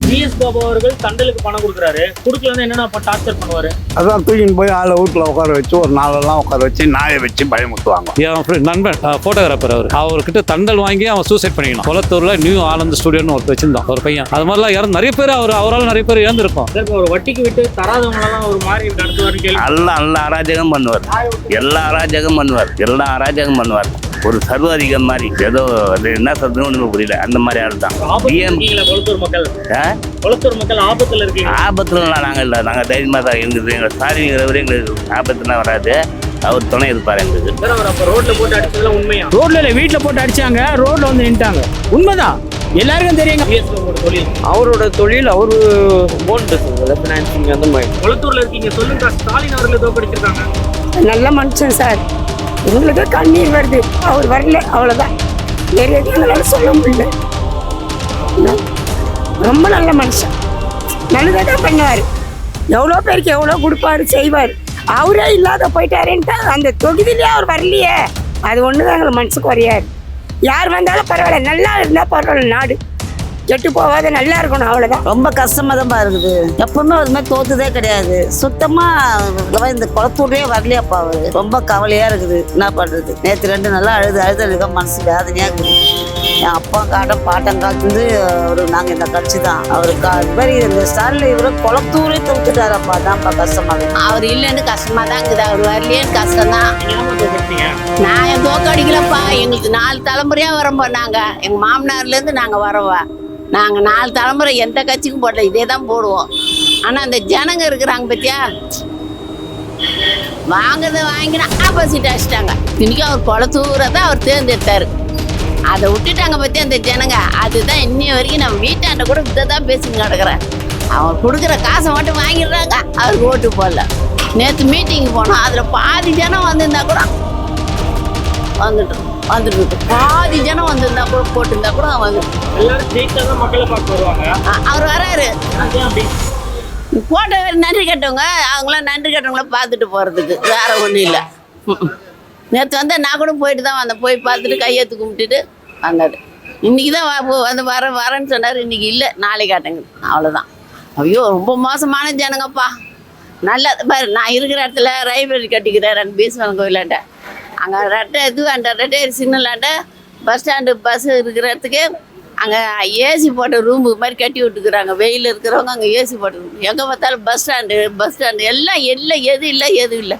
VS Babu அவர்கள் தண்டலுக்கு பணம் கொடுக்குறாரு, கொடுக்கலன்னா என்னன்னா டார்ச்சர் பண்ணுவாரு. அதான் தூக்கின்னு போய் ஆளை வீட்டில் உட்கார வச்சு ஒரு நாளெல்லாம் உட்கார வச்சு நாயை வச்சு பயமுத்துவாங்க. என் நண்பன் போட்டோகிராஃபர் அவர்கிட்ட தண்டல் வாங்கி அவன் சூசைட் பண்ணிக்கணும். கொளத்தூர்ல நியூ ஆனந்த் ஸ்டுடியோன்னு ஒரு வச்சிருந்தான் ஒரு பையன். அது மாதிரிலாம் யாரும் நிறைய பேர் அவரால் நிறைய பேர் இழந்திருக்கும். ஒரு வட்டிக்கு விட்டு தராதவங்களெல்லாம் ஒரு மாதிரி நடத்துவாரு. எல்லா அராஜகம் பண்ணுவார், எல்லா அராஜகம் பண்ணுவார். ஒரு சர்வாதிகம் மாதிரி ஏதோ என்ன சொல்றது ஒன்றுமே புரியல. அந்த மாதிரி ஆள் தான் கொளத்தூர் மக்கள் ஆபத்துல இருக்கீங்க. ஆபத்துலாம் நாங்கள் இல்லை, நாங்கள் தைரியமாக தான் இருக்குது. எங்களை சாரிங்கிறவரு எங்களுக்கு ஆபத்துலாம் வராது. அவர் துணை இருப்பார் எங்களுக்கு. ரோட்ல போட்டு அடிச்சதுலாம் உண்மையா? ரோட்ல இல்லை, வீட்டில் போட்டு அடிச்சாங்க, ரோட்ல வந்து நின்ட்டாங்க. உண்மைதான், எல்லாருக்கும் தெரியுங்க. அவரோட தொழில் அவரு ஓன் பிசினஸ் ஃபினான்சிங் அந்த மாதிரி. கொளத்தூர்ல இருக்கீங்க, சொல்லுங்க. ஸ்டாலின் அவர்களை தோற்கடிச்சிருக்காங்க. நல்ல மனுஷன் சார், எங்களுக்கு கண்ணீர் வருது. அவர் வரல, அவ்வளோதான். வேறு எதுவும் எங்களால் சொல்ல முடியல. ரொம்ப நல்ல மனுஷன், நல்லதாக தான் பண்ணுவார். எவ்வளோ பேருக்கு எவ்வளோ கொடுப்பாரு, செய்வார். அவரே இல்லாத போயிட்டாருன்ட்டா அந்த தொகுதியிலே அவர் வரலையே, அது ஒன்று தான் எங்களுக்கு மனசுக்கு வரையாது. யார் வந்தாலும் பரவாயில்ல, நல்லா இருந்தால் பரவாயில்ல. நாடு கெட்டு போகாத நல்லா இருக்கணும், அவ்வளோதான். ரொம்ப கஷ்டமாக தான் இருக்குது. எப்பவுமே ஒரு மாதிரி தோத்துதே கிடையாது. சுத்தமாக இந்த குளத்தூர்லேயே வரலையாப்பா அவர். ரொம்ப கவலையாக இருக்குது. என்ன பண்ணுறது? நேற்று 2 நாளாக அழுதுக்க மனசு வேதனையாக இருக்குது. என் அப்பா காட்டம் பாட்டம் காத்துந்து அவரு நாங்கள் இந்த கட்சி தான். அவருக்கு அது மாதிரி இந்த ஸ்டாலில் இவரை குளத்தூரே தோத்துட்டாரப்பா. தான்ப்பா கஷ்டமாக. அவர் இல்லைன்னு கஷ்டமாக தான் இருக்குது. அவர் வரலையேன்னு கஷ்டம்தான். நான் என் தோக்கடிக்கலப்பா. எங்களுக்கு 4 தலைமுறையாக வரோம்பா. நாங்கள் எங்கள் மாமனார்லேருந்து நாங்கள் வரோவா. நாங்கள் 4 தலைமுறை எந்த கட்சிக்கும் போடல, இதே தான் போடுவோம். ஆனால் அந்த ஜனங்க இருக்கிறாங்க பத்தியா, வாங்குறத வாங்கினா ஆப்போசிட் அடிச்சிட்டாங்க. இன்னைக்கு அவர் குளத்தூரை தான் அவர் தேர்ந்தெடுத்தாரு. அதை விட்டுட்டாங்க பற்றி அந்த ஜனங்க. அதுதான் இன்னி வரைக்கும் நம்ம வீட்டாண்ட கூட இதை தான் பேசிட்டு கிடக்குறேன். அவர் கொடுக்குற காசை மட்டும் வாங்கிடுறாங்க, அவருக்கு ஓட்டு போடல. நேற்று மீட்டிங் போனோம், அதில் பாதி ஜனம் வந்திருந்தா கூட வந்துட்டு பாதி ஜனம் வந்திருந்தா கூட போட்டிருந்தா கூட அவர் வராரு. போட்ட நன்றி கேட்டவங்க, அவங்களாம் நன்றி கேட்டவங்கள பார்த்துட்டு போகிறதுக்கு, வேற ஒன்றும் இல்லை. நேற்று வந்து நான் கூட போயிட்டு தான் வந்தேன். போய் பார்த்துட்டு கையெழுத்து கும்பிட்டுட்டு வந்தாரு. இன்னைக்கு தான் வந்து வரேன்னு சொன்னார். இன்னைக்கு இல்லை, நாளைக்கு காட்டுங்க, அவ்வளோதான். ஐயோ, ரொம்ப மோசமான ஜனங்கப்பா. நல்ல பாரு, நான் இருக்கிற இடத்துல லைப்ரரி கட்டிக்கிறேன் பீஸ்வரன் கோயிலாண்ட. அங்கே ரெட்டை சிக்னலாண்ட பஸ் ஸ்டாண்டு பஸ் இருக்கிற இடத்துக்கு அங்கே ஏசி போட்ட ரூமு மாதிரி கட்டி விட்டுக்கிறாங்க. வெயில் இருக்கிறவங்க அங்கே ஏசி போட்டு, எங்கே பார்த்தாலும் பஸ் ஸ்டாண்டு எல்லாம் எது இல்லை.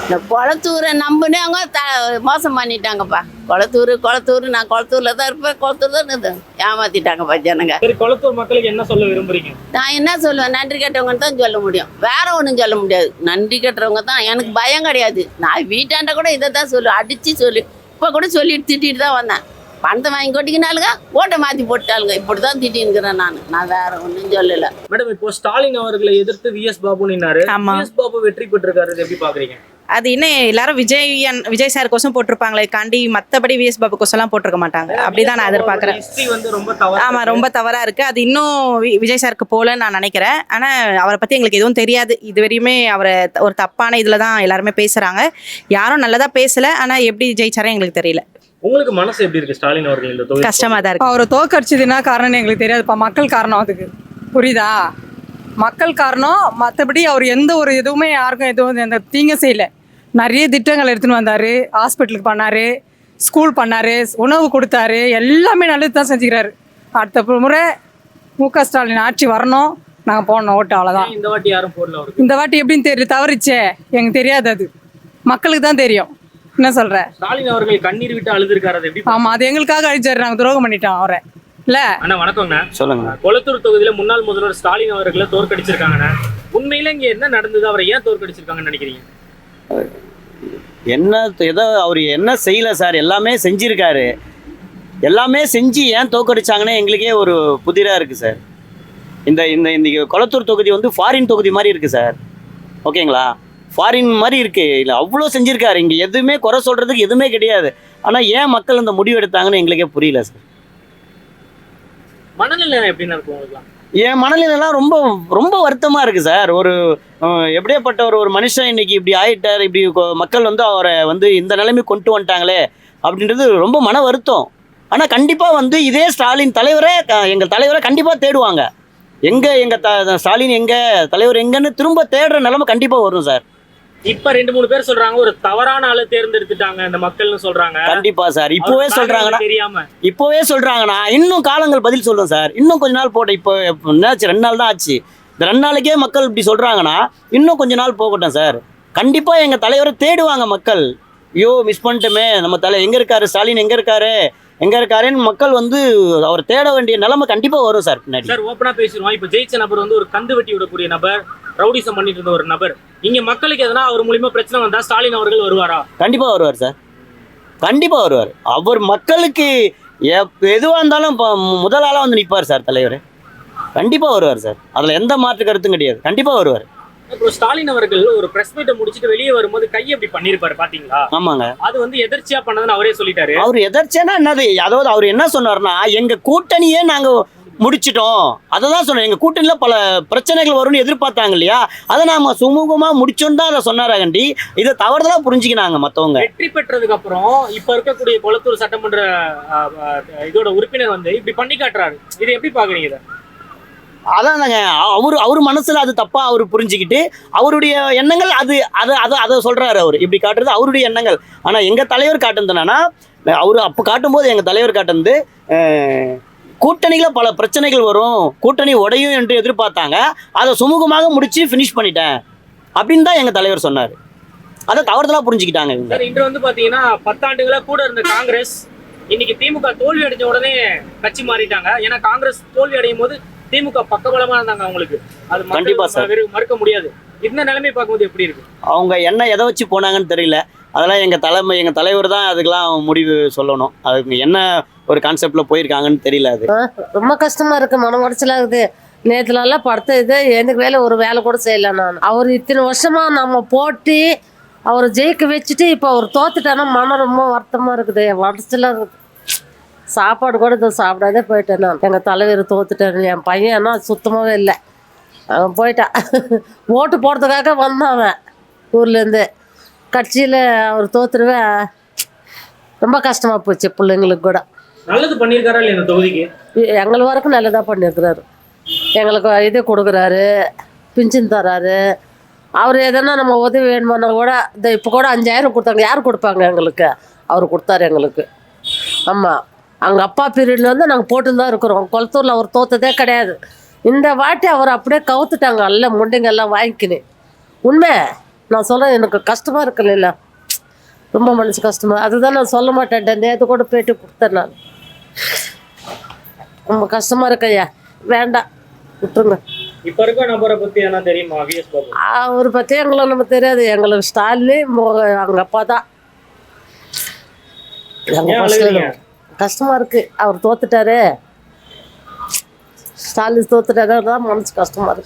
இந்த குளத்தூரை நம்பினவங்க மோசம் பண்ணிட்டாங்கப்பா. குளத்தூர் நான் குளத்தூரில் தான் இருப்பேன். குளத்தூர் தான் ஏமாத்திட்டாங்கப்பா ஜனங்க. குளத்தூர் மக்களுக்கு என்ன சொல்ல விரும்புறீங்க? நான் என்ன சொல்லுவேன், நன்றி கேட்டவங்கன்னு தான் சொல்ல முடியும், வேற ஒன்றும் சொல்ல முடியாது. நன்றி கேட்டவங்க தான். எனக்கு பயம் கிடையாது. நான் வீட்டாண்ட கூட இதை தான் சொல்லுவேன், அடித்து சொல்லு. இப்போ கூட சொல்லிட்டு திட்டிட்டு தான் வந்தேன். பணத்தை வாங்கி கொட்டிக்கினாலுங்க, ஓட்டை மாற்றி போட்டாளுங்க. இப்படி தான் திட்டின்னுக்கிறேன். நான் வேற ஒன்றும் சொல்லலை. மேடம், இப்போ ஸ்டாலின் அவர்களை எதிர்த்து VS பாபு நின்னாரு. VS பாபு வெற்றி பெற்றிருக்காரு, எப்படி பாக்குறீங்க? அது இன்னும் எல்லாரும் விஜய் சார் கோசம் போட்டிருப்பாங்களே காண்டி, மற்றபடி VS பாபு கோசம்லாம் போட்டிருக்க மாட்டாங்க. அப்படிதான் நான் எதிர்பார்க்குறேன். ஆமாம், ரொம்ப தவறாக இருக்குது. அது இன்னும் விஜய் சாருக்கு போலன்னு நான் நினைக்கிறேன். ஆனால் அவரை பற்றி எங்களுக்கு எதுவும் தெரியாது. இது வரையுமே அவரை ஒரு தப்பான இதில் தான் எல்லாருமே பேசுகிறாங்க. யாரும் நல்லதாக பேசலை. ஆனால் எப்படி ஜெயிச்சாரே எங்களுக்கு தெரியல. உங்களுக்கு மனசு எப்படி இருக்கு? ஸ்டாலின் அவர்கள் இந்த தொகுதி கஷ்டமாக தான் இருக்குது. அவரை தோக்கடிச்சதுன்னா காரணம் எங்களுக்கு தெரியாதுப்பா. மக்கள் காரணம் அதுக்கு, புரியுதா? மக்கள் காரணம். மற்றபடி அவர் எந்த ஒரு எதுவுமே யாருக்கும் எதுவும் எந்த தீங்க செய்யலை. நிறைய திட்டங்கள் எடுத்துன்னு வந்தார். ஹாஸ்பிட்டலுக்கு பண்ணார், ஸ்கூல் பண்ணார், உணவு கொடுத்தாரு. எல்லாமே நல்லது தான் செஞ்சுக்கிறாரு. அடுத்த முறை MK ஸ்டாலின் ஆட்சி வரணும், நாங்கள் போடணும் ஓட்டு, அவ்வளோதான். இந்த வாட்டி யாரும் போடல. இந்த வாட்டி எப்படின்னு தெரியல, தவறிச்சே, எங்களுக்கு தெரியாது. அது மக்களுக்கு தான் தெரியும். என்ன சொல்ற? ஸ்டாலின் அவர்கள் கண்ணீர் விட்டு அழுதுருக்காரு. ஆமா, அது எங்களுக்காக அழிச்சாரு. நாங்கள் துரோகம் பண்ணிட்டோம் அவரை. இல்ல அண்ணா, வணக்கம்ண்ணா. சொல்லுங்க. கொளத்தூர் தொகுதியில முன்னாள் முதல்வர் ஸ்டாலின் அவர்களை தோற்கடிச்சிருக்காங்கண்ணா. உண்மையில இங்க என்ன நடந்தது? அவரை ஏன் தோற்கடிச்சிருக்காங்கன்னு நினைக்கிறீங்க? ஏதோ அவர் என்ன செய்யல சார், எல்லாமே செஞ்சிருக்காரு. எல்லாமே செஞ்சு ஏன் தோக்கடிச்சாங்கன்னு எங்களுக்கே ஒரு புதிராக இருக்குது சார். இந்த கொளத்தூர் தொகுதி வந்து ஃபாரின் தொகுதி மாதிரி இருக்குது சார். ஓகேங்களா? ஃபாரின் மாதிரி இருக்குது. இல்லை, அவ்வளோ செஞ்சுருக்காரு. இங்கே எதுவுமே குறை சொல்கிறதுக்கு எதுவுமே கிடையாது. ஆனால் ஏன் மக்கள் இந்த முடிவு எடுத்தாங்கன்னு எங்களுக்கே புரியல சார். மனநிலை எப்படி நடக்கும்? என் மனநிலைலாம் ரொம்ப ரொம்ப வருத்தமாக இருக்குது சார். ஒரு எப்படியாப்பட்ட ஒரு மனுஷன் இன்னைக்கு இப்படி ஆகிட்டார், இப்படி மக்கள் வந்து அவரை வந்து இந்த நிலைமை கொண்டு வந்துட்டாங்களே அப்படின்றது ரொம்ப மன வருத்தம். ஆனால் கண்டிப்பாக வந்து இதே ஸ்டாலின் தலைவரே, எங்கள் தலைவரை கண்டிப்பாக தேடுவாங்க. எங்கள் ஸ்டாலின் தலைவர் எங்கன்னு திரும்ப தேடுற நிலைமை கண்டிப்பாக வரும் சார். இப்ப 2-3 பேர் சொல்றாங்க ஒரு தவறான ஆளு தேர்ந்தெடுத்துட்டாங்க இந்த மக்கள்னு சொல்றாங்க. கண்டிப்பா சார். இப்போவே சொல்றாங்கன்னா இன்னும் காலங்கள் பதில் சொல்லும் சார். இன்னும் கொஞ்ச நாள் போட்டேன். இப்போ என்னாச்சு 2 நாள் தான் ஆச்சு. இந்த 2 நாளைக்கே மக்கள் இப்படி சொல்றாங்கன்னா இன்னும் கொஞ்ச நாள் போகட்டும் சார். கண்டிப்பா எங்க தலைவரை தேடுவாங்க மக்கள். ஐயோ மிஸ் பண்ணிட்டோமே, நம்ம எங்க இருக்காரு, ஸ்டாலின் எங்க இருக்காருன்னு மக்கள் வந்து அவர் தேட வேண்டிய நிலைமை கண்டிப்பா வரும் சார். பின்னாடி சார் ஓப்பனா பேசிடுவோம். இப்ப ஜெயிச்ச நபர் வந்து ஒரு கந்து வெட்டி விடக்கூடிய நபர், ரவுடிசம் பண்ணிட்டு இருந்த ஒரு நபர். இங்க மக்களுக்கு எதனா அவர் மூலியமா பிரச்சனை வந்தா ஸ்டாலின் அவர்கள் வருவாரா? கண்டிப்பா வருவார் சார். கண்டிப்பா வருவார். அவர் மக்களுக்கு எதுவா இருந்தாலும் முதல் ஆளா வந்து நிற்பார் சார் தலைவர். கண்டிப்பா வருவார் சார். அதுல எந்த மாற்று கருத்தும் கிடையாது. கண்டிப்பா வருவார். இப்போ ஸ்டாலின் அவர்கள் ஒரு பிரஸ் மீட்டை முடிச்சுட்டு வெளியே வரும்போது கையை எப்படி பண்ணிருப்பாரு பாத்தீங்களா? ஆமாங்க. அது வந்து எதர்ச்சியா பண்ணதுன்னு அவரே சொல்லிட்டாரு. அவர் எதர்ச்சியானா என்னது? அதாவது அவர் என்ன சொன்னார்னா, எங்க கூட்டணியே நாங்க முடிச்சிட்டோம். அதை தான் சொன்னோம். எங்க கூட்டணியில பல பிரச்சனைகள் வரும்னு எதிர்பார்த்தாங்க இல்லையா, அதை நாம சுமூகமா முடிச்சோன்னு தான் அதை சொன்னாராகண்டி. இதை தவறுதலா புரிஞ்சுக்கினாங்க மத்தவங்க. வெற்றி பெற்றதுக்கு அப்புறம் இப்ப இருக்கக்கூடிய கொளத்தூர் சட்டமன்ற இதோட உறுப்பினர் வந்து இப்படி பண்ணி காட்டுறாரு. இதை எப்படி பாக்குறீங்க? அதாங்க அவர் மனசுல அது தப்பா அவர் புரிஞ்சுக்கிட்டு அவருடைய எண்ணங்கள் அதை சொல்றாரு. அவர் இப்படி காட்டுறது அவருடைய எண்ணங்கள். ஆனா எங்க தலைவர் காட்டுனதுனா, அவரு அப்ப காட்டும்போது எங்க தலைவர் காட்டுனது கூட்டணியில பல பிரச்சனைகள் வரும், கூட்டணி உடையும் என்று எதிர்பார்த்தாங்க, அதை சுமூகமாக முடிச்சு ஃபினிஷ் பண்ணிட்டேன் அப்படின்னு தான் எங்க தலைவர் சொன்னார். அதை தவறுதலா புரிஞ்சுக்கிட்டாங்க இவங்க. இன்று வந்து பாத்தீங்கன்னா 10 ஆண்டுகளா கூட இருந்த காங்கிரஸ் இன்னைக்கு திமுக தோல்வி அடைஞ்ச உடனே கட்சி மாறிட்டாங்க. ஏன்னா காங்கிரஸ் தோல்வி அடையும் போது திமுக பக்கபலமா இருந்தாங்க அவங்களுக்கு. அது கண்டிப்பா சார் மறுக்க முடியாது. இந்த நிலைமை பார்க்கும்போது எப்படி இருக்கு? அவங்க என்ன எதை வச்சு போனாங்கன்னு தெரியல. அதெல்லாம் எங்க தலைவர் தான் அதுக்கெல்லாம் முடிவு சொல்லணும். அதுக்கு என்ன ஒரு கான்செப்ட்ல போயிருக்காங்கன்னு தெரியல. அது ரொம்ப கஷ்டமா இருக்கு, மன உடச்சலா இருக்குது. நேற்றுலாம் படுத்த எனக்கு ஒரு வேலை கூட செய்யல நான். அவர் இத்தனை வருஷமா நம்ம போட்டி அவர் ஜெயிக்க வச்சுட்டு இப்போ அவர் தோத்துட்டானா மனம் ரொம்ப வருத்தமா இருக்குது, உடச்சலா இருக்குது. சாப்பாடு கூட இதை சாப்பிடாதே போயிட்டேன் நான். எங்கள் தலைவர் தோத்துட்டேன். என் பையன்னா சுத்தமாகவே இல்லை, அவன் போயிட்டான். ஓட்டு போடுறதுக்காக வந்தான் அவன் ஊர்லேருந்து. கட்சியில் அவர் தோத்துருவே ரொம்ப கஷ்டமாக போச்சு பிள்ளைங்களுக்கு கூட. நல்லது பண்ணியிருக்காரா இல்லை இந்த தொகுதிக்கு? எங்கள் வரைக்கும் நல்லதாக பண்ணியிருக்கிறாரு. எங்களுக்கு இது கொடுக்குறாரு, பிஞ்சின் தராரு. அவர் எதனா நம்ம உதவி வேணுமானா கூட இப்போ கூட 5000 கொடுத்தாங்க. யார் கொடுப்பாங்க எங்களுக்கு? அவர் கொடுத்தாரு எங்களுக்கு. ஆமாம், அங்கே அப்பா பீரியட்லேருந்து நாங்கள் போட்டுன்னு தான் இருக்கிறோம். கொளத்தூரில் அவர் தோற்றதே கிடையாது. இந்த வாட்டி அவர் அப்படியே கவுத்துட்டாங்க. எல்லாம் முண்டைங்க எல்லாம் வாங்கிக்கினேன். உண்மை நான் சொல்கிறேன், எனக்கு கஷ்டமாக இருக்குல்ல, ரொம்ப மனசு கஷ்டமாக. அதுதான் நான் சொல்ல மாட்டேன். நேற்று கூட போயிட்டு கொடுத்தேன் நான். ரொம்ப கஷ்டமாக இருக்கையா, வேண்டாம் விட்டுருங்க. இப்போ இருக்க நபரை பற்றி என்ன தெரியுமா? விஎஸ் பாபு அவரை பற்றி எங்களுக்கு நம்ம தெரியாது. எங்களுக்கு ஸ்டாலின் அவங்க அப்பா தான். கஷ்டமா இருக்கு, அவர் தோத்துட்டாரு. ஸ்டாலின் தோத்துட்டாரு தான் மனசு கஷ்டமா இருக்கு.